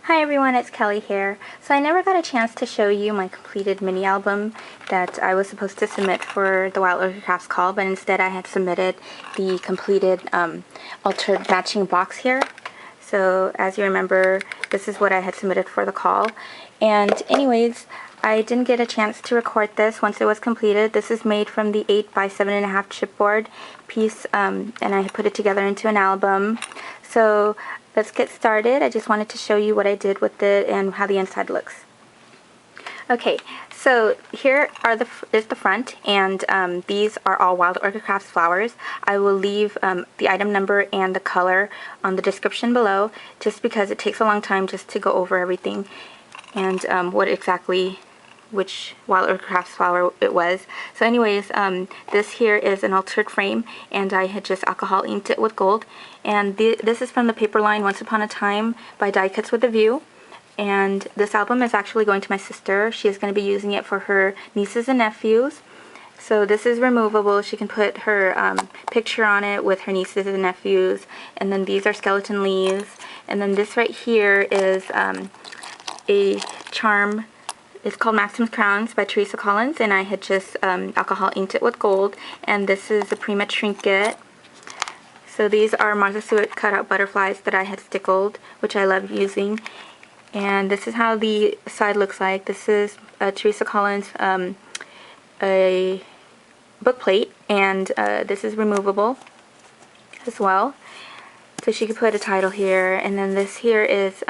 Hi everyone, it's Kelly here. So I never got a chance to show you my completed mini album that I was supposed to submit for the Wild Orchid Crafts call, but instead I had submitted the completed altered matching box here. So as you remember, this is what I had submitted for the call. And anyways, I didn't get a chance to record this once it was completed. This is made from the 8 by 7.5 chipboard piece, and I put it together into an album. So let's get started. I just wanted to show you what I did with it and how the inside looks. Okay, so here is the front, and these are all Wild Orchid Crafts flowers. I will leave the item number and the color on the description below, just because it takes a long time just to go over everything and which Wild Orchid Crafts flower it was. So anyways, this here is an altered frame, and I had just alcohol inked it with gold. And this is from the paper line Once Upon a Time by Die Cuts with a View. And this album is actually going to my sister. She is going to be using it for her nieces and nephews. So this is removable. She can put her picture on it with her nieces and nephews. And then these are skeleton leaves. And then this right here is a charm. It's called Maxim's Crowns by Teresa and I had just alcohol inked it with gold. And this is a Prima trinket. So these are Martha Stewart cutout butterflies that I had stickled, which I love using. And this is how the side looks like. This is Teresa Collins' a book plate, and this is removable as well. So she could put a title here. And then this here is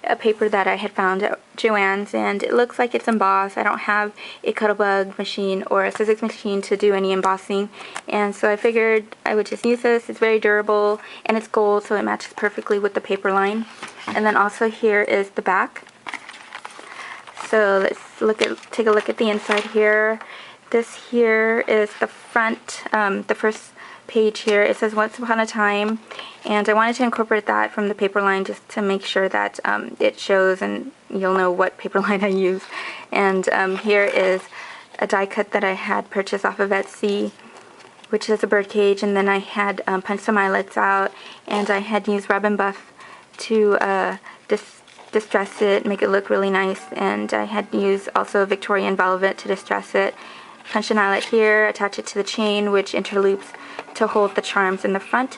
a paper that I had found at Joann's, and it looks like it's embossed. I don't have a Cuttlebug machine or a Sizzix machine to do any embossing, and so I figured I would just use this. It's very durable and it's gold, so it matches perfectly with the paper line. And then also here is the back. So let's take a look at the inside here. This here is the front, the first page here. It says Once Upon a Time, and I wanted to incorporate that from the paper line just to make sure that it shows and you'll know what paper line I use. And here is a die cut that I had purchased off of Etsy, which is a bird cage, and then I had punched some eyelets out, and I had used Rub and Buff to distress it, make it look really nice, and I had used also Victorian velvet to distress it. Punch an eyelet here, attach it to the chain, which interloops to hold the charms in the front.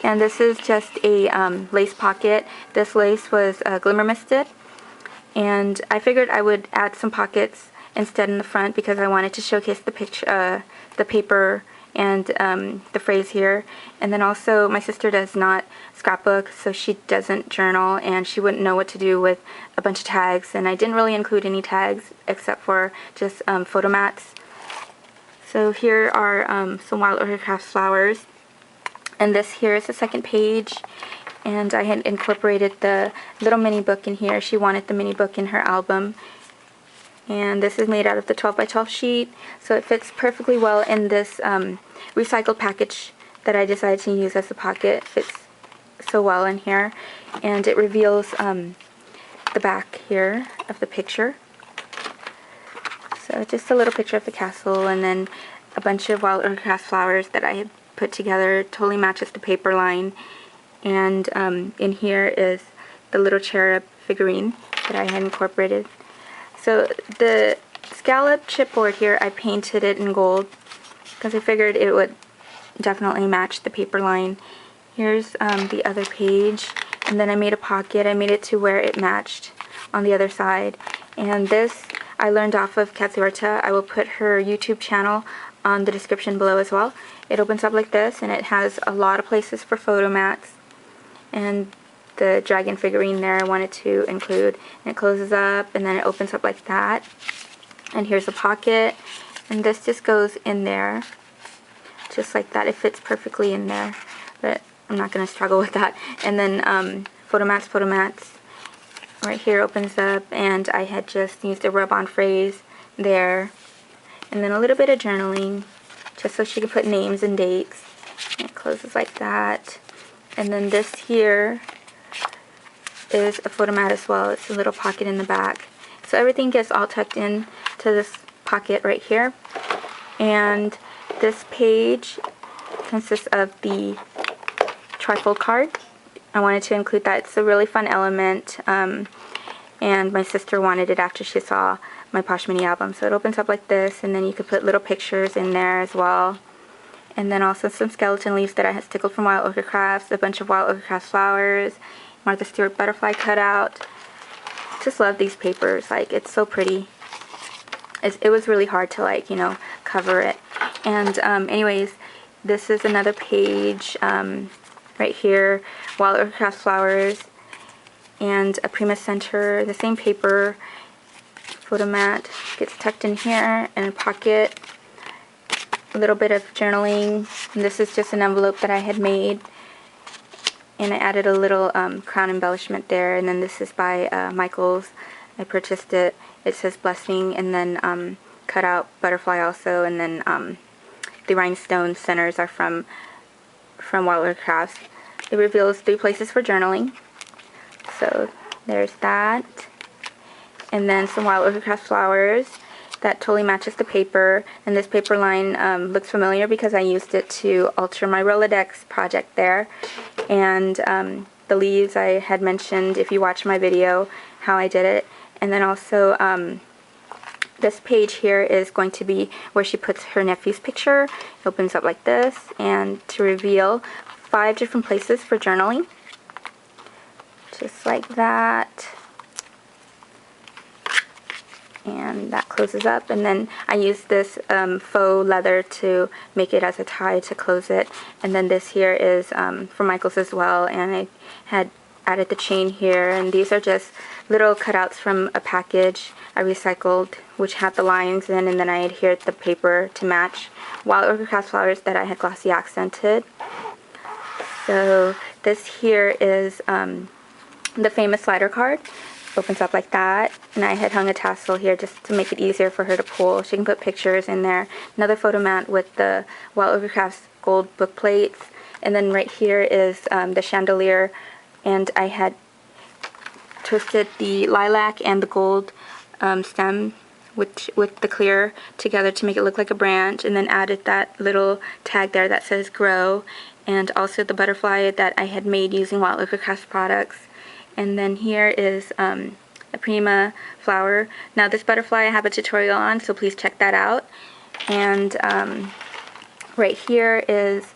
And this is just a lace pocket. This lace was glimmer misted, and I figured I would add some pockets instead in the front because I wanted to showcase the picture, the paper, and the phrase here. And then also my sister does not scrapbook, so she doesn't journal, and she wouldn't know what to do with a bunch of tags, and I didn't really include any tags except for just photo mats. So here are some Wild Orchid Crafts flowers, and this here is the second page, and I had incorporated the little mini book in here. She wanted the mini book in her album, and this is made out of the 12 by 12 sheet, so it fits perfectly well in this recycled package that I decided to use as a pocket. It fits so well in here, and it reveals the back here of the picture. So just a little picture of the castle, and then a bunch of Wild Orchid Crafts flowers that I had put together. Totally matches the paper line. And in here is the little cherub figurine that I had incorporated. So the scallop chipboard here, I painted it in gold because I figured it would definitely match the paper line. Here's the other page, and then I made a pocket. I made it to where it matched on the other side. And this I learned off of Katsuerta. I will put her YouTube channel on the description below as well. It opens up like this, and it has a lot of places for photo mats. And the dragon figurine there I wanted to include. And it closes up, and then it opens up like that. And here's a pocket, and this just goes in there, just like that. It fits perfectly in there, but I'm not going to struggle with that. And then photo mats. Right here opens up, and I had just used a rub-on phrase there, and then a little bit of journaling just so she could put names and dates. And it closes like that. And then this here is a photo mat as well. It's a little pocket in the back. So everything gets all tucked in to this pocket right here. And this page consists of the trifold card I wanted to include that. It's a really fun element, and my sister wanted it after she saw my Posh Mini album. So it opens up like this, and then you could put little pictures in there as well. And then also some skeleton leaves that I had stickled from Wild Ochre Crafts, a bunch of Wild Ochre Crafts flowers, Martha Stewart butterfly cutout. Just love these papers. Like, it's so pretty. It was really hard to, like, you know, cover it. And anyways, this is another page right here, Wild Ochre Crafts flowers, and a Prima Center, the same paper. Photo mat gets tucked in here in a pocket. A little bit of journaling, and this is just an envelope that I had made, and I added a little crown embellishment there. And then this is by Michaels. I purchased it. It says blessing, and then cut out butterfly also, and then the rhinestone centers are from Wild Ochre Crafts. It reveals 3 places for journaling, so there's that. And then some Wild Ochre Crafts flowers that totally matches the paper, and this paper line looks familiar because I used it to alter my Rolodex project there. And the leaves I had mentioned, if you watch my video, how I did it. And then also this page here is going to be where she puts her nephew's picture. It opens up like this, and to reveal 5 different places for journaling, just like that. And that closes up, and then I used this faux leather to make it as a tie to close it. And then this here is from Michaels as well, and I had added the chain here, and these are just little cutouts from a package I recycled, which had the lines in, and then I adhered the paper to match Wild Ochre Crafts flowers that I had glossy accented. So this here is the famous slider card. Opens up like that, and I had hung a tassel here just to make it easier for her to pull. She can put pictures in there. Another photo mat with the Wild Ochre Crafts gold book plates, and then right here is the chandelier, and I had twisted the lilac and the gold stem with the clear together to make it look like a branch, and then added that little tag there that says grow, and also the butterfly that I had made using Wild Ochre Crafts products. And then here is a Prima flower. Now this butterfly I have a tutorial on, so please check that out. And right here is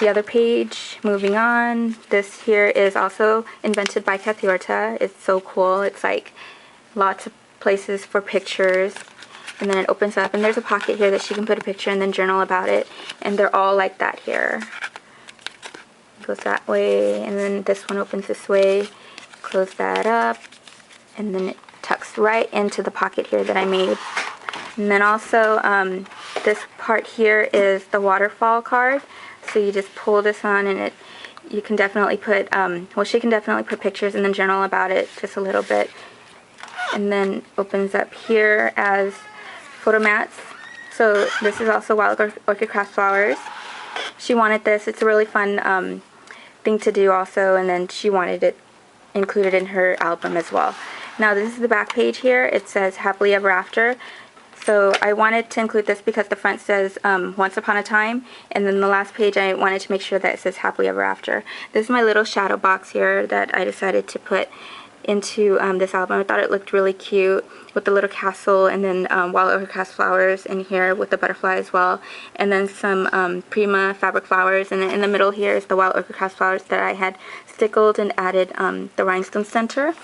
the other page. Moving on, this here is also invented by Kathy Orta. It's so cool. It's like lots of places for pictures. And then it opens up, and there's a pocket here that she can put a picture and then journal about it. And they're all like that here. It goes that way, and then this one opens this way. Close that up, and then it tucks right into the pocket here that I made. And then also this part here is the waterfall card, so you just pull this on, and you can definitely put well, she can definitely put pictures and then journal about it just a little bit. And then opens up here as photo mats. So this is also Wild Ochre Crafts flowers. She wanted this. It's a really fun thing to do also, and then she wanted it included in her album as well. Now this is the back page here. It says happily ever after. So I wanted to include this because the front says once upon a time, and then the last page I wanted to make sure that it says happily ever after. This is my little shadow box here that I decided to put into this album. I thought it looked really cute with the little castle, and then Wild Ochre Crafts flowers in here with the butterfly as well, and then some Prima fabric flowers, and then in the middle here is the Wild Ochre Crafts flowers that I had stickled and added the rhinestone center.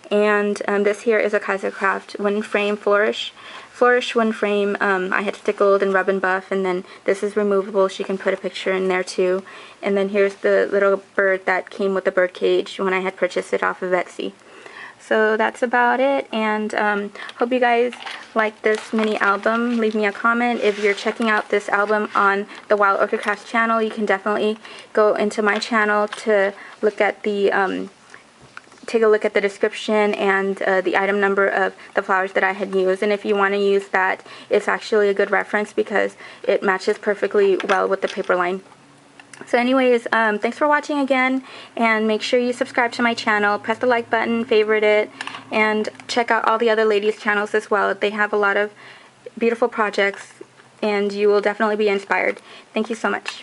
And this here is a Kaisercraft wooden frame flourish wooden frame. I had stickled and rub and buff, and then this is removable. She can put a picture in there too. And then here's the little bird that came with the bird cage when I had purchased it off of Etsy. So that's about it, and hope you guys like this mini album. Leave me a comment. If you're checking out this album on the Wild Ochre Crafts channel, you can definitely go into my channel to look at the take a look at the description and the item number of the flowers that I had used. And if you want to use that, it's actually a good reference because it matches perfectly well with the paper line. So anyways, thanks for watching again, and make sure you subscribe to my channel, press the like button, favorite it, and check out all the other ladies' channels as well. They have a lot of beautiful projects, and you will definitely be inspired. Thank you so much.